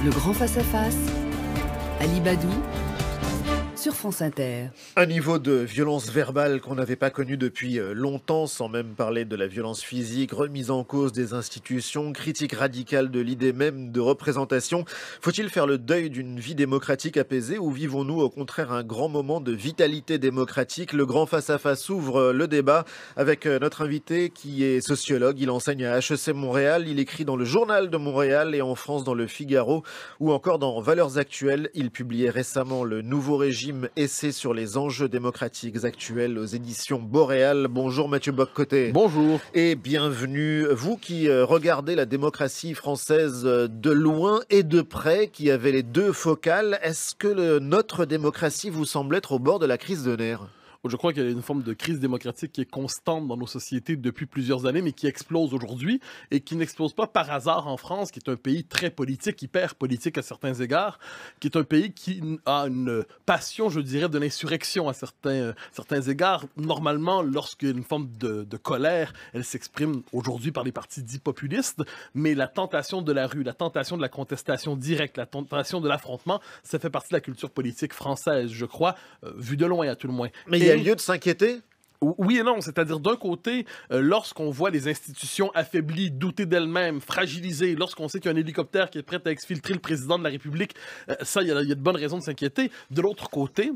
Le grand face-à-face, Ali Badou, sur France Inter. Un niveau de violence verbale qu'on n'avait pas connu depuis longtemps, sans même parler de la violence physique, remise en cause des institutions, critique radicale de l'idée même de représentation. Faut-il faire le deuil d'une vie démocratique apaisée ou vivons-nous au contraire un grand moment de vitalité démocratique? Le grand face-à-face ouvre le débat avec notre invité qui est sociologue. Il enseigne à HEC Montréal, il écrit dans le Journal de Montréal et en France dans le Figaro ou encore dans Valeurs Actuelles. Il publiait récemment le Nouveau Régime, essai sur les enjeux démocratiques actuels aux éditions Boréal. Bonjour Mathieu Bock-Côté. Bonjour. Et bienvenue. Vous qui regardez la démocratie française de loin et de près, qui avez les deux focales, est-ce que notre démocratie vous semble être au bord de la crise de nerfs ? Je crois qu'il y a une forme de crise démocratique qui est constante dans nos sociétés depuis plusieurs années, mais qui explose aujourd'hui et qui n'explose pas par hasard en France, qui est un pays très politique, hyper politique à certains égards, qui est un pays qui a une passion, je dirais, de l'insurrection à certains égards. Normalement, lorsqu'il y a une forme de colère, elle s'exprime aujourd'hui par les partis dits populistes, mais la tentation de la rue, la tentation de la contestation directe, la tentation de l'affrontement, ça fait partie de la culture politique française, je crois, vue de loin à tout le moins. Mais il y a lieu de s'inquiéter ? Oui et non, c'est-à-dire d'un côté, lorsqu'on voit les institutions affaiblies, doutées d'elles-mêmes, fragilisées, lorsqu'on sait qu'il y a un hélicoptère qui est prêt à exfiltrer le président de la République, ça, il y a de bonnes raisons de s'inquiéter. De l'autre côté,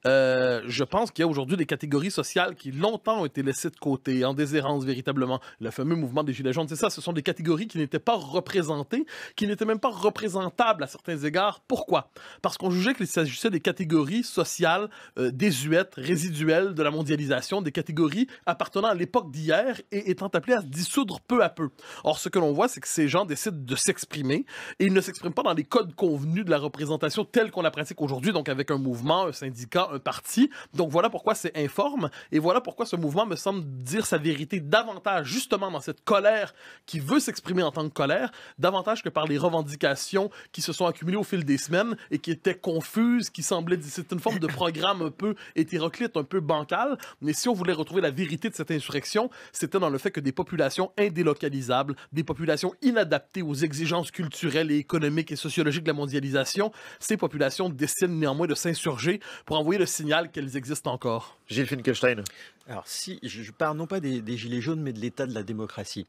je pense qu'il y a aujourd'hui des catégories sociales qui longtemps ont été laissées de côté, en déshérence véritablement. Le fameux mouvement des Gilets jaunes, c'est ça, ce sont des catégories qui n'étaient pas représentées, qui n'étaient même pas représentables à certains égards. Pourquoi? Parce qu'on jugeait qu'il s'agissait des catégories sociales désuètes, résiduelles de la mondialisation, des catégories appartenant à l'époque d'hier et étant appelées à se dissoudre peu à peu. Or, ce que l'on voit, c'est que ces gens décident de s'exprimer et ils ne s'expriment pas dans les codes convenus de la représentation telle qu'on la pratique aujourd'hui, donc avec un mouvement, un syndicat, un parti. Donc voilà pourquoi c'est informe et voilà pourquoi ce mouvement me semble dire sa vérité davantage justement dans cette colère qui veut s'exprimer en tant que colère, davantage que par les revendications qui se sont accumulées au fil des semaines et qui étaient confuses, qui semblaient... C'est une forme de programme un peu hétéroclite, un peu bancal. Mais si on voulait retrouver la vérité de cette insurrection, c'était dans le fait que des populations indélocalisables, des populations inadaptées aux exigences culturelles et économiques et sociologiques de la mondialisation, ces populations décident néanmoins de s'insurger pour envoyer le signal qu'elles existent encore. Gilles Finkelstein. Alors, si je parle non pas des Gilets jaunes, mais de l'état de la démocratie.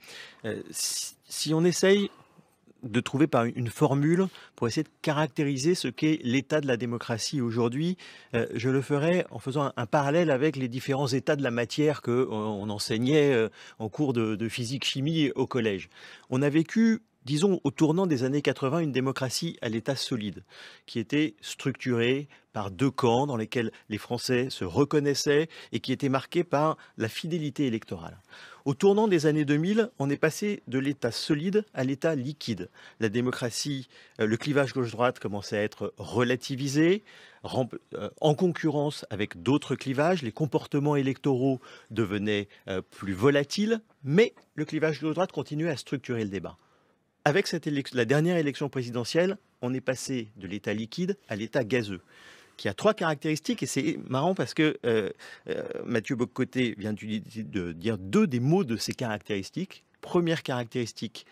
Si on essaye de trouver par une formule pour essayer de caractériser ce qu'est l'état de la démocratie aujourd'hui, je le ferai en faisant un parallèle avec les différents états de la matière qu'on enseignait en cours de physique-chimie au collège. On a vécu, disons, au tournant des années 80, une démocratie à l'état solide, qui était structurée par deux camps dans lesquels les Français se reconnaissaient et qui était marquée par la fidélité électorale. Au tournant des années 2000, on est passé de l'état solide à l'état liquide. La démocratie, le clivage gauche-droite commençait à être relativisé, en concurrence avec d'autres clivages. Les comportements électoraux devenaient plus volatiles, mais le clivage gauche-droite continuait à structurer le débat. Avec la dernière élection présidentielle, on est passé de l'état liquide à l'état gazeux, qui a trois caractéristiques, et c'est marrant parce que Mathieu Bock-Côté vient de dire deux des mots de ces caractéristiques. Première caractéristique,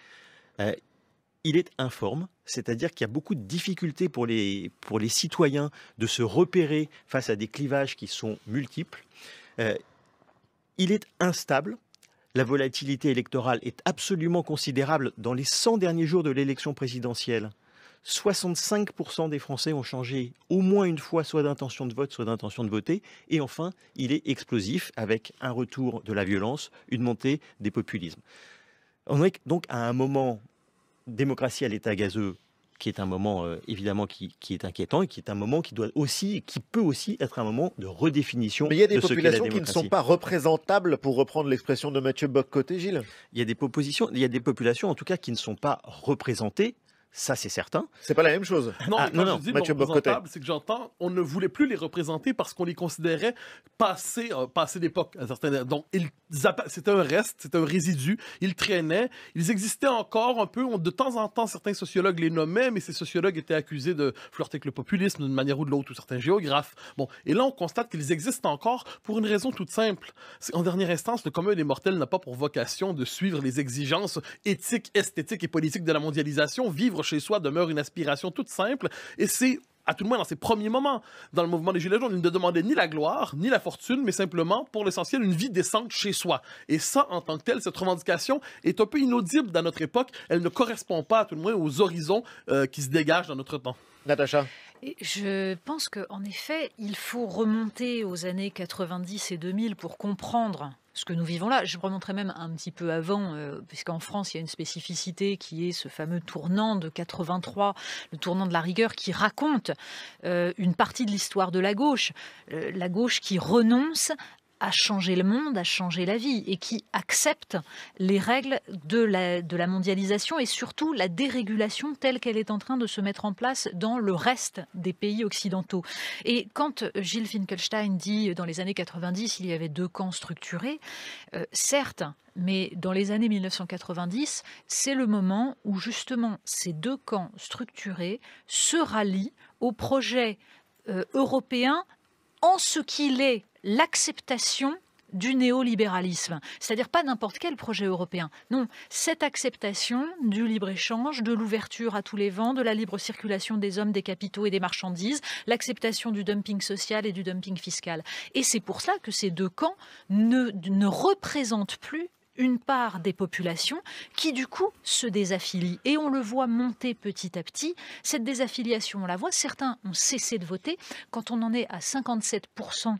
il est informe, c'est-à-dire qu'il y a beaucoup de difficultés pour les citoyens de se repérer face à des clivages qui sont multiples. Il est instable. La volatilité électorale est absolument considérable. Dans les 100 derniers jours de l'élection présidentielle, 65% des Français ont changé au moins une fois, soit d'intention de vote, soit d'intention de voter. Et enfin, il est explosif avec un retour de la violence, une montée des populismes. On est donc à un moment, démocratie à l'état gazeux, qui est un moment évidemment qui est inquiétant et qui est un moment qui peut aussi être un moment de redéfinition. Mais il y a des de ce qu'est la populations qui ne démocratie. sont pas représentables, pour reprendre l'expression de Mathieu Bock-Côté, Gilles. Il y a des populations en tout cas qui ne sont pas représentées. Ça, c'est certain. C'est pas la même chose. Non, Ah, mais quand non, je dis Mathieu non Bock-Côté. représentable, c'est que j'entends, on ne voulait plus les représenter parce qu'on les considérait passés d'époque. Donc, c'était un reste, c'était un résidu. Ils traînaient, ils existaient encore un peu. De temps en temps, certains sociologues les nommaient, mais ces sociologues étaient accusés de flirter avec le populisme d'une manière ou de l'autre, ou certains géographes. Bon, et là, on constate qu'ils existent encore pour une raison toute simple. En dernière instance, le commun des mortels n'a pas pour vocation de suivre les exigences éthiques, esthétiques et politiques de la mondialisation. Vivre vivre chez soi demeure une aspiration toute simple, et c'est à tout le moins dans ses premiers moments dans le mouvement des Gilets jaunes, il ne demandait ni la gloire, ni la fortune, mais simplement, pour l'essentiel, une vie décente chez soi. Et ça, en tant que tel, cette revendication est un peu inaudible dans notre époque. Elle ne correspond pas, à tout le moins, aux horizons qui se dégagent dans notre temps. Natacha. Et je pense qu'en effet, il faut remonter aux années 90 et 2000 pour comprendre ce que nous vivons là. Je remonterai même un petit peu avant, puisqu'en France, il y a une spécificité qui est ce fameux tournant de 83, le tournant de la rigueur, qui raconte une partie de l'histoire de la gauche qui renonce à changer le monde, à changer la vie, et qui accepte les règles de la mondialisation et surtout la dérégulation telle qu'elle est en train de se mettre en place dans le reste des pays occidentaux. Et quand Gilles Finkelstein dit dans les années 90, il y avait 2 camps structurés, certes, mais dans les années 1990, c'est le moment où justement ces 2 camps structurés se rallient au projet européen en ce qu'il est l'acceptation du néolibéralisme. C'est-à-dire pas n'importe quel projet européen. Non, cette acceptation du libre-échange, de l'ouverture à tous les vents, de la libre circulation des hommes, des capitaux et des marchandises, l'acceptation du dumping social et du dumping fiscal. Et c'est pour ça que ces 2 camps ne représentent plus une part des populations qui, du coup, se désaffilient. Et on le voit monter petit à petit. Cette désaffiliation, on la voit. Certains ont cessé de voter. Quand on en est à 57%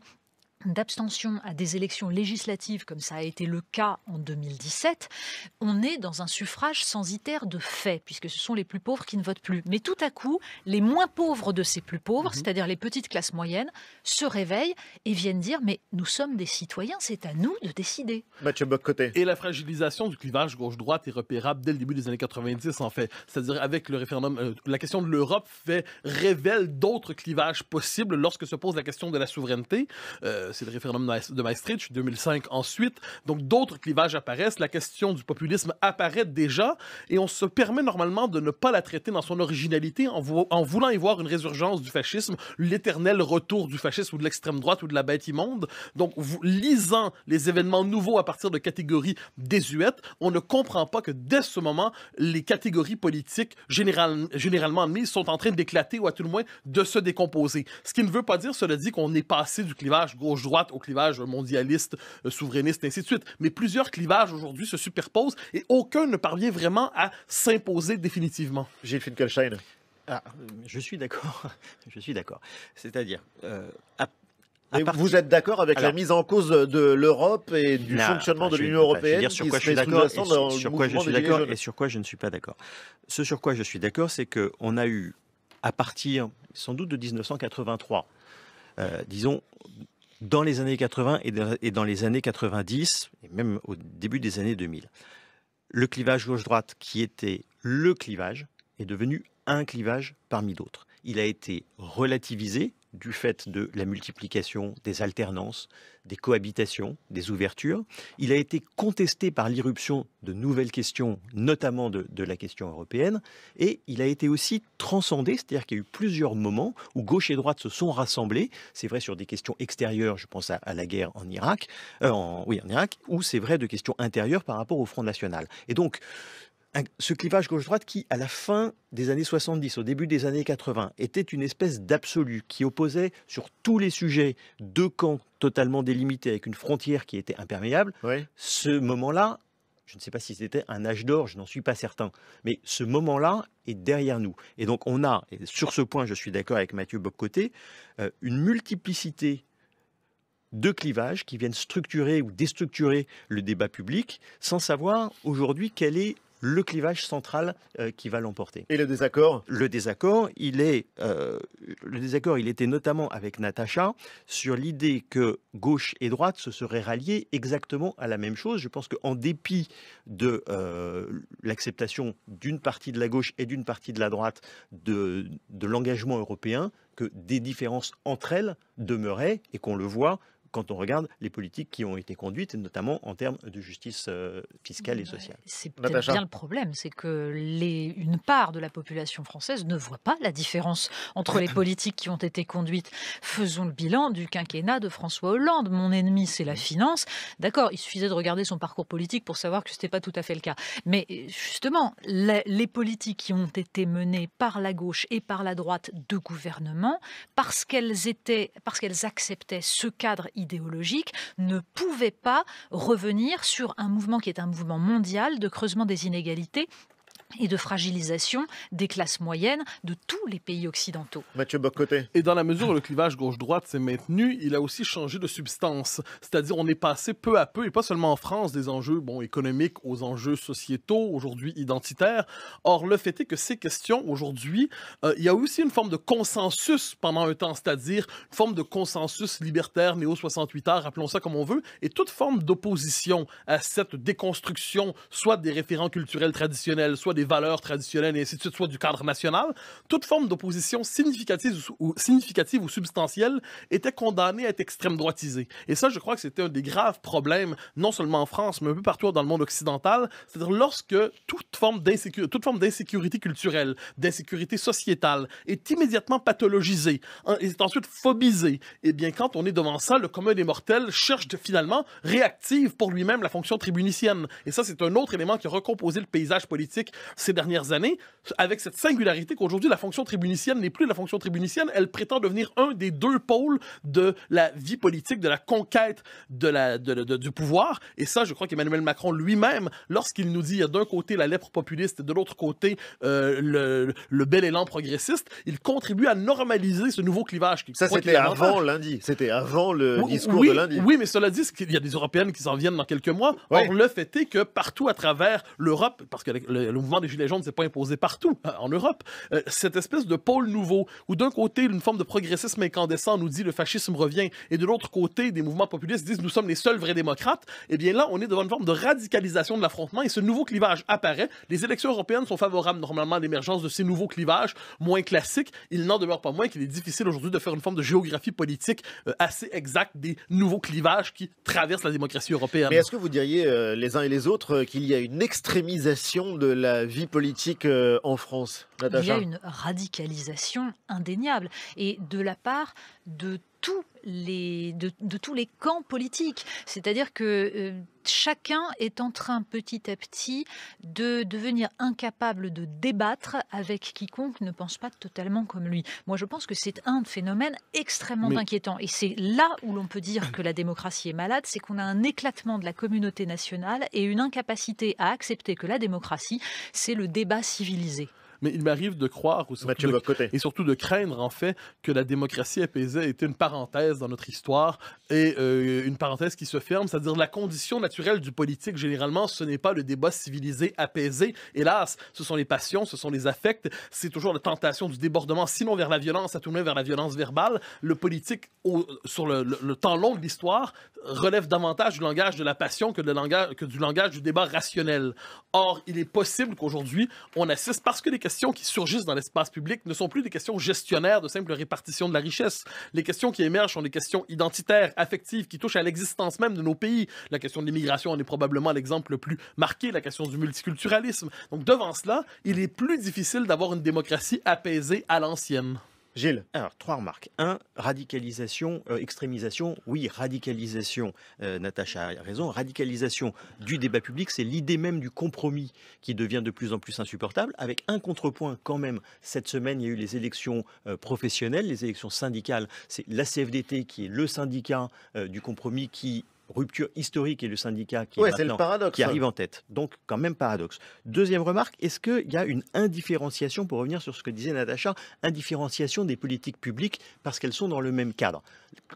d'abstention à des élections législatives, comme ça a été le cas en 2017, on est dans un suffrage censitaire de fait, puisque ce sont les plus pauvres qui ne votent plus. Mais tout à coup, les moins pauvres de ces plus pauvres, c'est-à-dire les petites classes moyennes, se réveillent et viennent dire « mais nous sommes des citoyens, c'est à nous de décider ». Mathieu Bock-Côté. Et la fragilisation du clivage gauche-droite est repérable dès le début des années 90, en fait. C'est-à-dire avec le référendum, la question de l'Europe révèle d'autres clivages possibles lorsque se pose la question de la souveraineté. C'est le référendum de Maastricht, 2005 ensuite. Donc d'autres clivages apparaissent, la question du populisme apparaît déjà, et on se permet normalement de ne pas la traiter dans son originalité en voulant y voir une résurgence du fascisme, l'éternel retour du fascisme ou de l'extrême droite ou de la bête immonde. Donc lisant les événements nouveaux à partir de catégories désuètes, on ne comprend pas que dès ce moment, les catégories politiques généralement admises sont en train d'éclater ou à tout le moins de se décomposer. Ce qui ne veut pas dire, cela dit, qu'on est passé du clivage gauche-droite au clivage mondialiste, souverainiste, ainsi de suite. Mais plusieurs clivages aujourd'hui se superposent et aucun ne parvient vraiment à s'imposer définitivement. Gilles Finkelstein. Je suis d'accord. Je suis d'accord. C'est-à-dire, vous êtes d'accord avec la mise en cause de l'Europe et du fonctionnement de l'Union européenne sur quoi je suis d'accord et sur quoi je suis d'accord et sur quoi je ne suis pas d'accord. Ce sur quoi je suis d'accord, c'est qu'on a eu, à partir sans doute de 1983, disons, dans les années 80 et dans les années 90, et même au début des années 2000, le clivage gauche-droite, qui était le clivage, est devenu un clivage parmi d'autres. Il a été relativisé du fait de la multiplication des alternances, des cohabitations, des ouvertures. Il a été contesté par l'irruption de nouvelles questions, notamment de la question européenne, et il a été aussi transcendé, c'est-à-dire qu'il y a eu plusieurs moments où gauche et droite se sont rassemblés. C'est vrai sur des questions extérieures, je pense à la guerre en Irak, en Irak, ou c'est vrai de questions intérieures par rapport au Front National. Et donc, ce clivage gauche-droite qui, à la fin des années 70, au début des années 80, était une espèce d'absolu qui opposait sur tous les sujets 2 camps totalement délimités avec une frontière qui était imperméable. Oui. Ce moment-là, je ne sais pas si c'était un âge d'or, je n'en suis pas certain, mais ce moment-là est derrière nous. Et donc on a, et sur ce point je suis d'accord avec Mathieu Bock-Côté, une multiplicité de clivages qui viennent structurer ou déstructurer le débat public sans savoir aujourd'hui quel est le clivage central qui va l'emporter. Et le désaccord ? Le désaccord, il était notamment avec Natacha sur l'idée que gauche et droite se seraient ralliés exactement à la même chose. Je pense qu'en dépit de l'acceptation d'une partie de la gauche et d'une partie de la droite de l'engagement européen, que des différences entre elles demeuraient et qu'on le voit quand on regarde les politiques qui ont été conduites, notamment en termes de justice fiscale et sociale. C'est peut-être Natacha. bien le problème, c'est que une part de la population française ne voit pas la différence entre les politiques qui ont été conduites. Faisons le bilan du quinquennat de François Hollande. Mon ennemi, c'est la finance. D'accord, il suffisait de regarder son parcours politique pour savoir que ce n'était pas tout à fait le cas. Mais justement, les politiques qui ont été menées par la gauche et par la droite de gouvernement, parce qu'elles acceptaient ce cadre idéologique, ne pouvaient pas revenir sur un mouvement qui est un mouvement mondial de creusement des inégalités et de fragilisation des classes moyennes de tous les pays occidentaux. Mathieu Bock-Côté. Et dans la mesure où le clivage gauche-droite s'est maintenu, il a aussi changé de substance. C'est-à-dire, on est passé peu à peu, et pas seulement en France, des enjeux économiques aux enjeux sociétaux, aujourd'hui identitaires. Or, le fait est que ces questions, aujourd'hui, il y a aussi une forme de consensus pendant un temps, c'est-à-dire une forme de consensus libertaire, néo-68 heures, appelons ça comme on veut, et toute forme d'opposition à cette déconstruction, soit des référents culturels traditionnels, soit des valeurs traditionnelles et ainsi de suite, soit du cadre national, toute forme d'opposition significative ou substantielle était condamnée à être extrême droitisée. Et ça, je crois que c'était un des graves problèmes, non seulement en France, mais un peu partout dans le monde occidental, c'est-à-dire lorsque toute forme d'insécurité culturelle, d'insécurité sociétale est immédiatement pathologisée, est ensuite phobisée, et bien quand on est devant ça, le commun des mortels cherche finalement, réactive pour lui-même la fonction tribunicienne. Et ça, c'est un autre élément qui a recomposé le paysage politique ces dernières années, avec cette singularité qu'aujourd'hui, la fonction tribunicienne n'est plus la fonction tribunicienne, elle prétend devenir un des deux pôles de la vie politique, de la conquête du pouvoir. Et ça, je crois qu'Emmanuel Macron lui-même, lorsqu'il nous dit, il y a d'un côté la lèpre populiste et de l'autre côté le bel élan progressiste, il contribue à normaliser ce nouveau clivage. Ça, c'était avant lundi. C'était avant le discours de lundi. Oui, mais cela dit, il y a des Européennes qui s'en viennent dans quelques mois. Ouais. Or, le fait est que partout à travers l'Europe, parce que le mouvement des Gilets jaunes ne s'est pas imposé partout en Europe, cette espèce de pôle nouveau, où d'un côté, une forme de progressisme incandescent nous dit le fascisme revient, et de l'autre côté, des mouvements populistes disent nous sommes les seuls vrais démocrates, et bien là, on est devant une forme de radicalisation de l'affrontement, et ce nouveau clivage apparaît. Les élections européennes sont favorables normalement à l'émergence de ces nouveaux clivages moins classiques. Il n'en demeure pas moins qu'il est difficile aujourd'hui de faire une forme de géographie politique assez exacte des nouveaux clivages qui traversent la démocratie européenne. Mais est-ce que vous diriez, les uns et les autres, qu'il y a une extrémisation de la vie politique en France, Natacha? Il y a une radicalisation indéniable et de la part de tous les camps politiques. C'est-à-dire que chacun est en train petit à petit de devenir incapable de débattre avec quiconque ne pense pas totalement comme lui. Moi, je pense que c'est un phénomène extrêmement inquiétant. Et c'est là où l'on peut dire que la démocratie est malade, c'est qu'on a un éclatement de la communauté nationale et une incapacité à accepter que la démocratie, c'est le débat civilisé. Mais il m'arrive de croire, et surtout de craindre, en fait, que la démocratie apaisée était une parenthèse dans notre histoire, et une parenthèse qui se ferme, c'est-à-dire la condition naturelle du politique, généralement, ce n'est pas le débat civilisé, apaisé. Hélas, ce sont les passions, ce sont les affects, c'est toujours la tentation du débordement, sinon vers la violence, à tout le moins vers la violence verbale. Le politique, sur le temps long de l'histoire, relève davantage du langage de la passion que du langage du débat rationnel. Or, il est possible qu'aujourd'hui, on assiste, parce que les questions qui surgissent dans l'espace public ne sont plus des questions gestionnaires de simple répartition de la richesse. Les questions qui émergent sont des questions identitaires, affectives, qui touchent à l'existence même de nos pays. La question de l'immigration en est probablement l'exemple le plus marqué, la question du multiculturalisme. Donc, devant cela, il est plus difficile d'avoir une démocratie apaisée à l'ancienne. Gilles. Alors, 3 remarques. 1, radicalisation, extrémisation. Oui, radicalisation, Natacha a raison. Radicalisation du débat public, c'est l'idée même du compromis qui devient de plus en plus insupportable. Avec un contrepoint quand même, cette semaine, il y a eu les élections professionnelles, les élections syndicales. C'est la CFDT qui est le syndicat du compromis qui... rupture historique et le syndicat qui, c'est le paradoxe, qui arrive en tête. Donc, quand même paradoxe. Deuxième remarque, est-ce qu'il y a une indifférenciation, pour revenir sur ce que disait Natacha, indifférenciation des politiques publiques parce qu'elles sont dans le même cadre?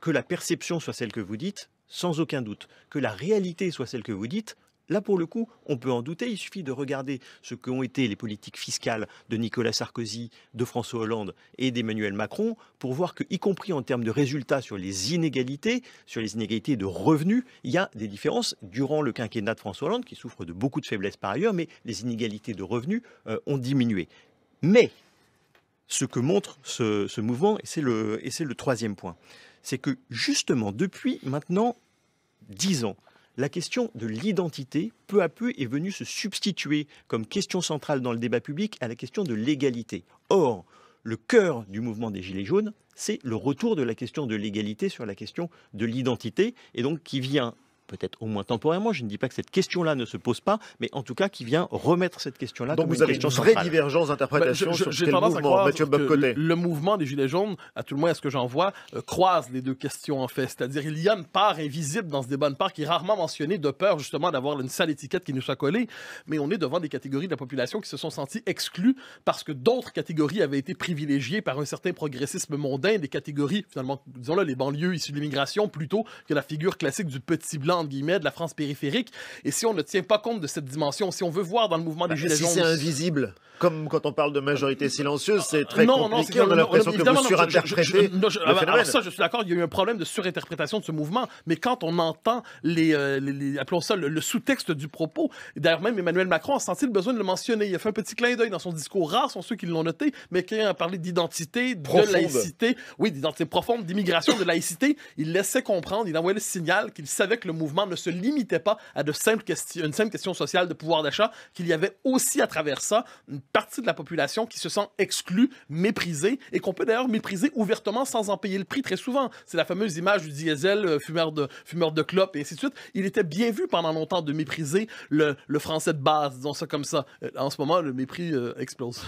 Que la perception soit celle que vous dites, sans aucun doute. Que la réalité soit celle que vous dites, là, pour le coup, on peut en douter. Il suffit de regarder ce qu'ont été les politiques fiscales de Nicolas Sarkozy, de François Hollande et d'Emmanuel Macron pour voir que, y compris en termes de résultats sur les inégalités de revenus, il y a des différences durant le quinquennat de François Hollande, qui souffre de beaucoup de faiblesses par ailleurs, mais les inégalités de revenus ont diminué. Mais ce que montre ce mouvement, et c'est le troisième point, c'est que justement, depuis maintenant 10 ans, la question de l'identité, peu à peu, est venue se substituer comme question centrale dans le débat public à la question de l'égalité. Or, le cœur du mouvement des Gilets jaunes, c'est le retour de la question de l'égalité sur la question de l'identité, et donc qui vient, peut-être au moins temporairement, je ne dis pas que cette question-là ne se pose pas, mais en tout cas qui vient remettre cette question-là comme une question centrale. Donc vous avez une vraie divergence d'interprétation sur quel mouvement, Mathieu Bock-Côté. Le mouvement des Gilets jaunes, à tout le moins à ce que j'en vois, croise les deux questions en fait. C'est-à-dire il y a une part invisible dans ce débat, une part qui est rarement mentionnée de peur justement d'avoir une sale étiquette qui nous soit collée, mais on est devant des catégories de la population qui se sont senties exclues parce que d'autres catégories avaient été privilégiées par un certain progressisme mondain, des catégories, finalement, disons-le, les banlieues issues de l'immigration, plutôt que la figure classique du petit blanc entre guillemets, de la France périphérique. Et si on ne tient pas compte de cette dimension, si on veut voir dans le mouvement des Gilets jaunes... Si c'est invisible, comme quand on parle de majorité silencieuse, c'est très compliqué. On a l'impression que vous surinterprétez le phénomène. Alors ça, je suis d'accord, il y a eu un problème de surinterprétation de ce mouvement, mais quand on entend appelons ça le sous-texte du propos, d'ailleurs même Emmanuel Macron a senti le besoin de le mentionner. Il a fait un petit clin d'œil dans son discours. Rares sont ceux qui l'ont noté, mais quand il a parlé d'identité, de laïcité, oui, d'identité profonde, d'immigration, de laïcité, il laissait comprendre, il envoyait le signal qu'il savait que le mouvement ne se limitait pas à une simple question sociale de pouvoir d'achat, qu'il y avait aussi à travers ça une partie de la population qui se sent exclue, méprisée, et qu'on peut d'ailleurs mépriser ouvertement sans en payer le prix très souvent. C'est la fameuse image du diesel, fumeur de clopes, et ainsi de suite. Il était bien vu pendant longtemps de mépriser le français de base, disons ça comme ça. En ce moment, le mépris explose.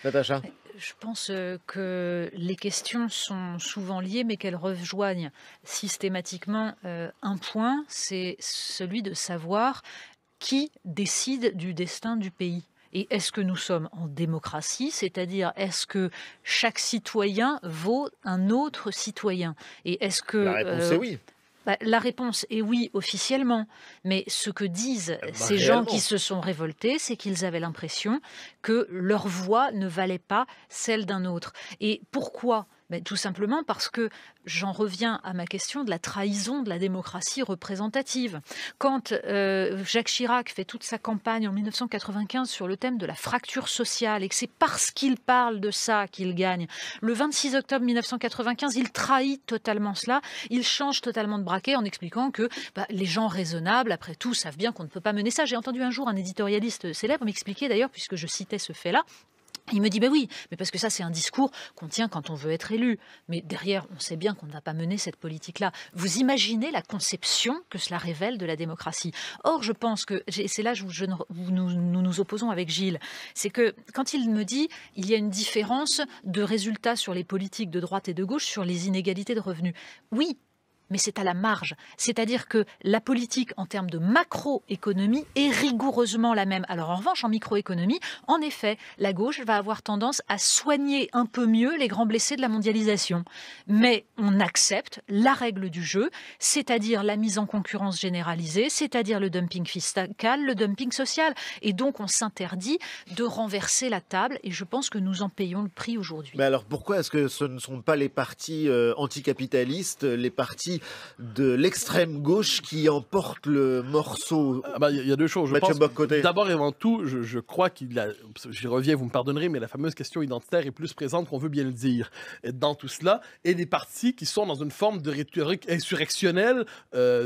Natacha? Je pense que les questions sont souvent liées, mais qu'elles rejoignent systématiquement un point, c'est celui de savoir qui décide du destin du pays. Et est-ce que nous sommes en démocratie, c'est-à-dire est-ce que chaque citoyen vaut un autre citoyen? Et est-ce que la réponse est oui. La réponse est oui officiellement, mais ce que disent ces gens qui se sont révoltés, c'est qu'ils avaient l'impression que leur voix ne valait pas celle d'un autre. Et pourquoi ? Tout simplement parce que j'en reviens à ma question de la trahison de la démocratie représentative. Quand Jacques Chirac fait toute sa campagne en 1995 sur le thème de la fracture sociale, et que c'est parce qu'il parle de ça qu'il gagne, le 26 octobre 1995, il trahit totalement cela, il change totalement de braquet en expliquant que les gens raisonnables, après tout, savent bien qu'on ne peut pas mener ça. J'ai entendu un jour un éditorialiste célèbre m'expliquer d'ailleurs, puisque je citais ce fait-là, il me dit, oui, mais parce que ça, c'est un discours qu'on tient quand on veut être élu. Mais derrière, on sait bien qu'on ne va pas mener cette politique-là. Vous imaginez la conception que cela révèle de la démocratie. Or, je pense que, c'est là où nous opposons avec Gilles, c'est que quand il me dit, il y a une différence de résultats sur les politiques de droite et de gauche, sur les inégalités de revenus. Oui, mais c'est à la marge. C'est-à-dire que la politique, en termes de macroéconomie, est rigoureusement la même. Alors en revanche, en microéconomie, en effet, la gauche va avoir tendance à soigner un peu mieux les grands blessés de la mondialisation. Mais on accepte la règle du jeu, c'est-à-dire la mise en concurrence généralisée, c'est-à-dire le dumping fiscal, le dumping social. Et donc on s'interdit de renverser la table, et je pense que nous en payons le prix aujourd'hui. Mais alors pourquoi est-ce que ce ne sont pas les partis anticapitalistes, les partis de l'extrême gauche qui emportent le morceau? Il y a deux choses. D'abord et avant tout, je crois j'y reviens, vous me pardonnerez, mais la fameuse question identitaire est plus présente qu'on veut bien le dire dans tout cela. Et des partis qui sont dans une forme de rhétorique insurrectionnelle,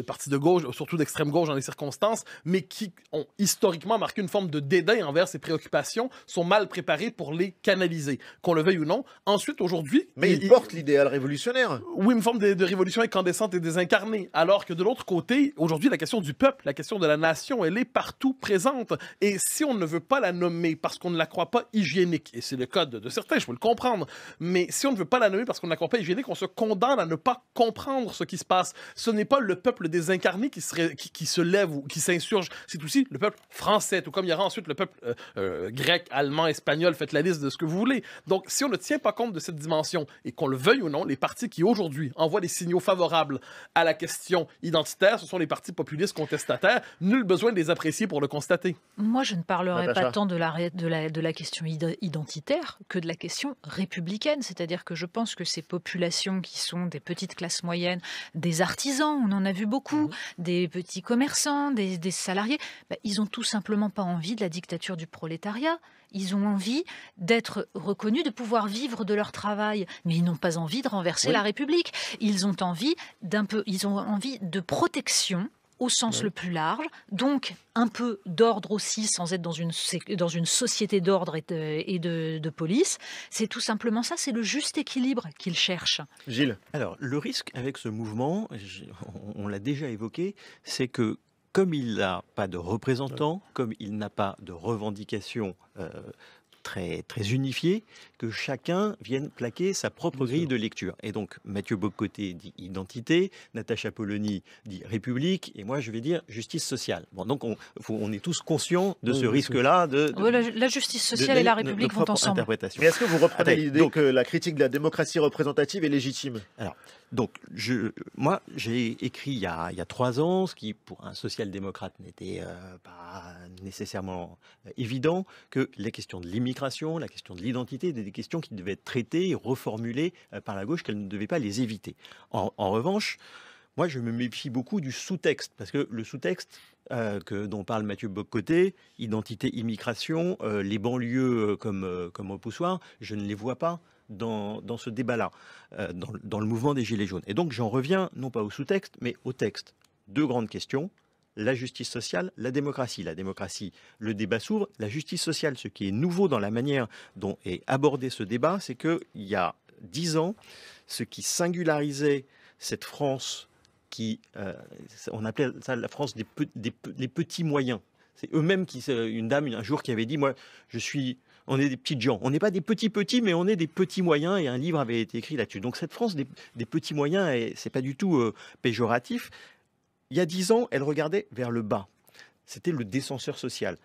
partis de gauche, surtout d'extrême gauche dans les circonstances, mais qui ont historiquement marqué une forme de dédain envers ces préoccupations, sont mal préparés pour les canaliser, qu'on le veuille ou non. Ensuite, aujourd'hui... Mais ils portent l'idéal révolutionnaire. Oui, une forme de révolution incandescente et désincarnée. Alors que de l'autre côté, aujourd'hui, la question du peuple, la question de la nation, elle est partout présente. Et si on ne veut pas la nommer parce qu'on ne la croit pas hygiénique, et c'est le cas de certains, je peux le comprendre, mais si on ne veut pas la nommer parce qu'on ne la croit pas hygiénique, on se condamne à ne pas comprendre ce qui se passe. Ce n'est pas le peuple désincarné qui se lève ou qui s'insurge, c'est aussi le peuple français, tout comme il y aura ensuite le peuple grec, allemand, espagnol, faites la liste de ce que vous voulez. Donc, si on ne tient pas compte de cette dimension, et qu'on le veuille ou non, les partis qui aujourd'hui envoient des signaux favorables à la question identitaire, ce sont les partis populistes contestataires. Nul besoin de les apprécier pour le constater. Moi, je ne parlerai pas tant de la question identitaire que de la question républicaine. C'est-à-dire que je pense que ces populations qui sont des petites classes moyennes, des artisans, on en a vu beaucoup, des petits commerçants, des salariés, ils n'ont tout simplement pas envie de la dictature du prolétariat. Ils ont envie d'être reconnus, de pouvoir vivre de leur travail. Mais ils n'ont pas envie de renverser la République. Ils ont envie de protection au sens le plus large, donc un peu d'ordre aussi, sans être dans une société d'ordre et de police. C'est tout simplement ça, c'est le juste équilibre qu'ils cherchent. Gilles. Alors, le risque avec ce mouvement, on l'a déjà évoqué, c'est que comme il n'a pas de représentants, comme il n'a pas de revendications très, très unifiées, que chacun vienne plaquer sa propre grille de lecture. Et donc, Mathieu Bock-Côté dit identité, Natacha Polony dit République, et moi je vais dire justice sociale. Bon, donc on est tous conscients de ce risque-là. La justice sociale et la République vont ensemble. Mais est-ce que vous reprenez l'idée que la critique de la démocratie représentative est légitime? Alors, donc, moi, j'ai écrit il y a 3 ans, ce qui, pour un social-démocrate, n'était pas nécessairement évident, que les questions de l'immigration, la question de l'identité, des questions qui devaient être traitées et reformulées par la gauche, qu'elle ne devait pas les éviter. En revanche, moi, je me méfie beaucoup du sous-texte, parce que le sous-texte dont parle Mathieu Bock-Côté, identité, immigration, les banlieues comme repoussoir, je ne les vois pas dans ce débat-là, dans le mouvement des Gilets jaunes. Et donc j'en reviens non pas au sous-texte, mais au texte. 2 grandes questions, la justice sociale, la démocratie. La démocratie, le débat s'ouvre. La justice sociale, ce qui est nouveau dans la manière dont est abordé ce débat, c'est qu'il y a 10 ans, ce qui singularisait cette France on appelait ça la France des petits moyens. C'est eux-mêmes une dame un jour qui avait dit, moi, on est des petites gens. On n'est pas des petits, mais on est des petits moyens, et un livre avait été écrit là-dessus. Donc cette France des petits moyens, c'est pas du tout péjoratif. Il y a 10 ans, elle regardait vers le bas. C'était le descenseur social.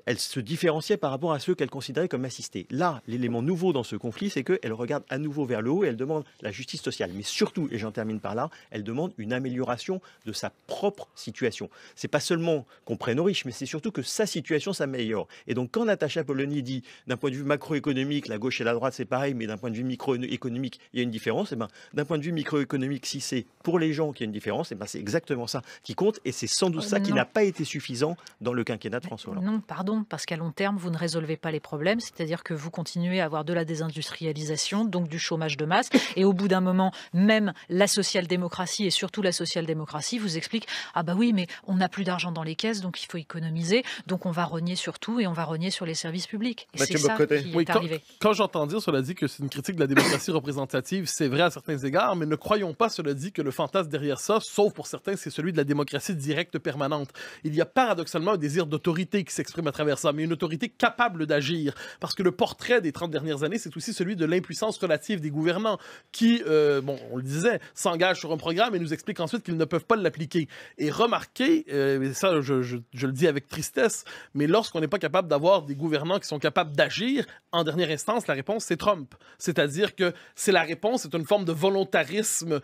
Elle se différenciait par rapport à ceux qu'elle considérait comme assistés. Là, l'élément nouveau dans ce conflit, c'est qu'elle regarde à nouveau vers le haut et elle demande la justice sociale. Mais surtout, et j'en termine par là, elle demande une amélioration de sa propre situation. C'est pas seulement qu'on prenne aux riches, mais c'est surtout que sa situation s'améliore. Et donc, quand Natacha Polony dit, d'un point de vue macroéconomique, la gauche et la droite, c'est pareil, mais d'un point de vue microéconomique, il y a une différence, et d'un point de vue microéconomique, si c'est pour les gens qu'il y a une différence, c'est exactement ça qui compte. Et c'est sans doute ça qui n'a pas été suffisant dans le quinquennat de François Hollande. Non, pardon, parce qu'à long terme, vous ne résolvez pas les problèmes, c'est-à-dire que vous continuez à avoir de la désindustrialisation, donc du chômage de masse, et au bout d'un moment, même la social-démocratie, et surtout la social-démocratie, vous explique « Ah bah oui, mais on n'a plus d'argent dans les caisses, donc il faut économiser, donc on va rogner sur tout, et on va rogner sur les services publics. » Et c'est ça qui est arrivé. Quand j'entends dire, cela dit, que c'est une critique de la démocratie représentative, c'est vrai à certains égards, mais ne croyons pas, cela dit, que le fantasme derrière ça, sauf pour certains, c'est celui de la démocratie directe permanente. Il y a paradoxalement un désir d'autorité qui s'exprime à travers ça, mais une autorité capable d'agir. Parce que le portrait des 30 dernières années, c'est aussi celui de l'impuissance relative des gouvernants qui, on le disait, s'engagent sur un programme et nous expliquent ensuite qu'ils ne peuvent pas l'appliquer. Et remarquez, ça je le dis avec tristesse, mais lorsqu'on n'est pas capable d'avoir des gouvernants qui sont capables d'agir, en dernière instance, la réponse, c'est Trump. C'est-à-dire que c'est la réponse, c'est une forme de volontarisme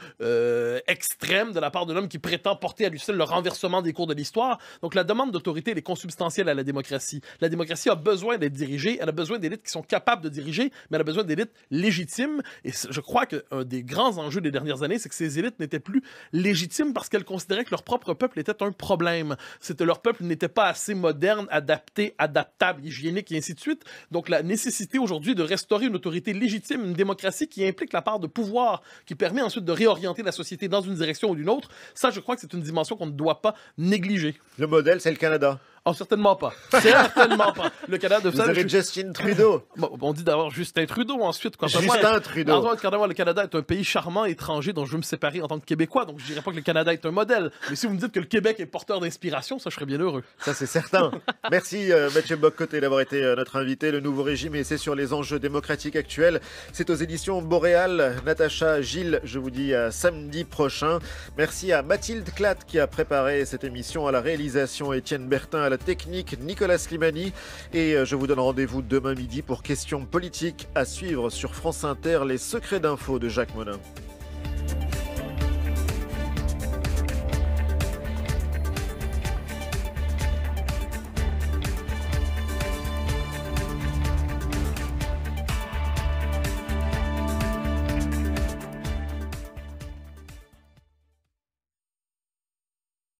extrême de la part de l'homme qui prétend porter à lui seul le renversement des cours de l'histoire. Donc la demande d'autorité, elle est consubstantielle à la démocratie. La démocratie a besoin d'être dirigée, elle a besoin d'élites qui sont capables de diriger, mais elle a besoin d'élites légitimes. Et je crois qu'un des grands enjeux des dernières années, c'est que ces élites n'étaient plus légitimes parce qu'elles considéraient que leur propre peuple était un problème. Leur peuple n'était pas assez moderne, adapté, adaptable, hygiénique et ainsi de suite. Donc la nécessité aujourd'hui de restaurer une autorité légitime, une démocratie qui implique la part de pouvoir, qui permet ensuite de réorienter la société dans une direction ou d'une autre, ça je crois que c'est une dimension qu'on ne doit pas négliger. Le modèle, c'est le Canada. Oh, certainement pas. Certainement pas. Le Canada, vous avez Justin Trudeau. Bon, on dit d'avoir Justin Trudeau ensuite. Trudeau. Le Canada est un pays charmant, étranger, dont je veux me séparer en tant que Québécois. Donc je dirais pas que le Canada est un modèle. Mais si vous me dites que le Québec est porteur d'inspiration, ça, je serais bien heureux. Ça, c'est certain. Merci Mathieu Bock-Côté d'avoir été notre invité. Le nouveau régime, et c'est sur les enjeux démocratiques actuels. C'est aux éditions Boréal. Natacha, Gilles, je vous dis à samedi prochain. Merci à Mathilde Clatte qui a préparé cette émission, à la réalisation Étienne Bertin, à la technique Nicolas Slimani, et je vous donne rendez-vous demain midi pour Questions politiques à suivre sur France Inter, les secrets d'info de Jacques Monin.